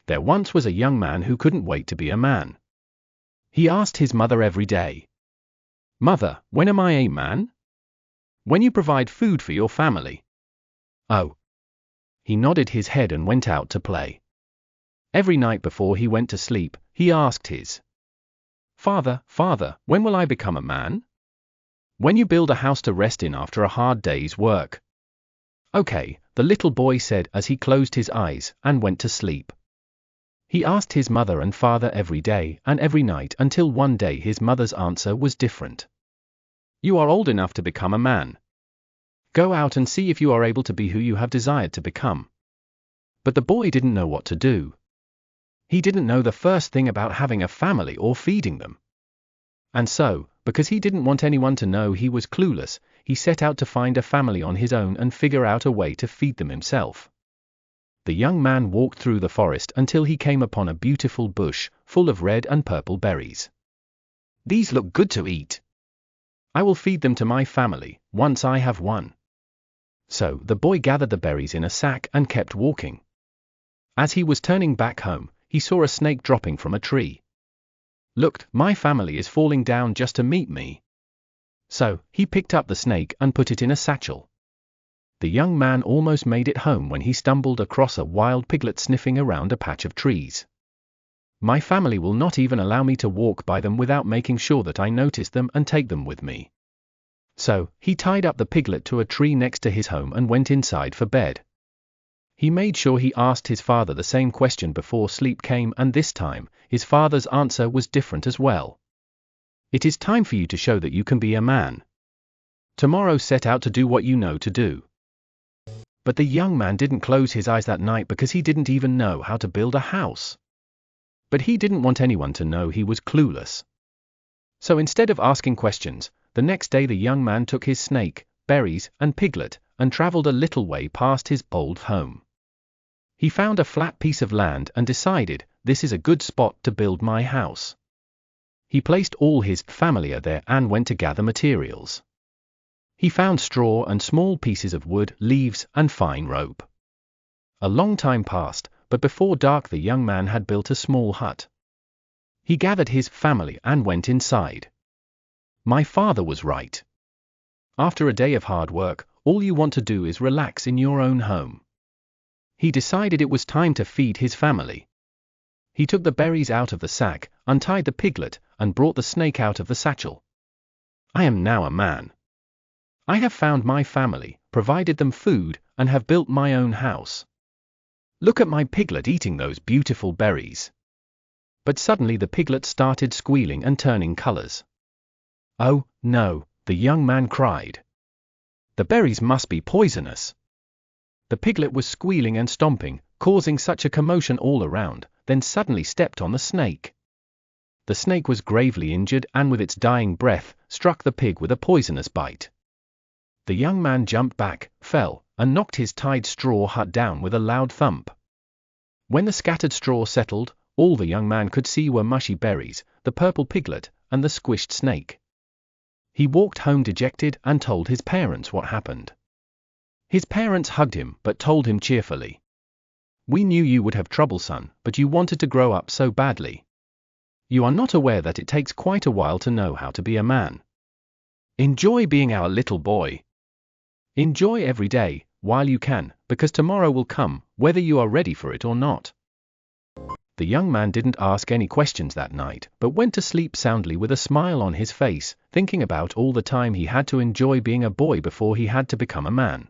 There once was a young man who couldn't wait to be a man. He asked his mother every day, "Mother, when am I a man?" "When you provide food for your family." "Oh." He nodded his head and went out to play. Every night before he went to sleep, he asked his father, "Father, when will I become a man?" "When you build a house to rest in after a hard day's work." "Okay," the little boy said as he closed his eyes and went to sleep. He asked his mother and father every day and every night until one day his mother's answer was different. "You are old enough to become a man. Go out and see if you are able to be who you have desired to become." But the boy didn't know what to do. He didn't know the first thing about having a family or feeding them. And so, because he didn't want anyone to know he was clueless, he set out to find a family on his own and figure out a way to feed them himself. The young man walked through the forest until he came upon a beautiful bush, full of red and purple berries. "These look good to eat. I will feed them to my family, once I have one." So, the boy gathered the berries in a sack and kept walking. As he was turning back home, he saw a snake dropping from a tree. "Look, my family is falling down just to meet me." So, he picked up the snake and put it in a satchel. The young man almost made it home when he stumbled across a wild piglet sniffing around a patch of trees. "My family will not even allow me to walk by them without making sure that I notice them and take them with me." So, he tied up the piglet to a tree next to his home and went inside for bed. He made sure he asked his father the same question before sleep came, and this time, his father's answer was different as well. "It is time for you to show that you can be a man. Tomorrow set out to do what you know to do." But the young man didn't close his eyes that night because he didn't even know how to build a house. But he didn't want anyone to know he was clueless. So instead of asking questions, the next day the young man took his snake, berries, and piglet, and traveled a little way past his old home. He found a flat piece of land and decided, "This is a good spot to build my house." He placed all his family there and went to gather materials. He found straw and small pieces of wood, leaves, and fine rope. A long time passed, but before dark the young man had built a small hut. He gathered his family and went inside. My father was right. After a day of hard work, all you want to do is relax in your own home. He decided it was time to feed his family. He took the berries out of the sack, untied the piglet, and brought the snake out of the satchel. "I am now a man. I have found my family, provided them food, and have built my own house. Look at my piglet eating those beautiful berries." But suddenly the piglet started squealing and turning colors. "Oh, no," the young man cried. "The berries must be poisonous." The piglet was squealing and stomping, causing such a commotion all around, then suddenly stepped on the snake. The snake was gravely injured and with its dying breath, struck the pig with a poisonous bite. The young man jumped back, fell, and knocked his tied straw hut down with a loud thump. When the scattered straw settled, all the young man could see were mushy berries, the purple piglet, and the squished snake. He walked home dejected and told his parents what happened. His parents hugged him but told him cheerfully, "We knew you would have trouble, son, but you wanted to grow up so badly. You are not aware that it takes quite a while to know how to be a man. Enjoy being our little boy. Enjoy every day, while you can, because tomorrow will come, whether you are ready for it or not." The young man didn't ask any questions that night, but went to sleep soundly with a smile on his face, thinking about all the time he had to enjoy being a boy before he had to become a man.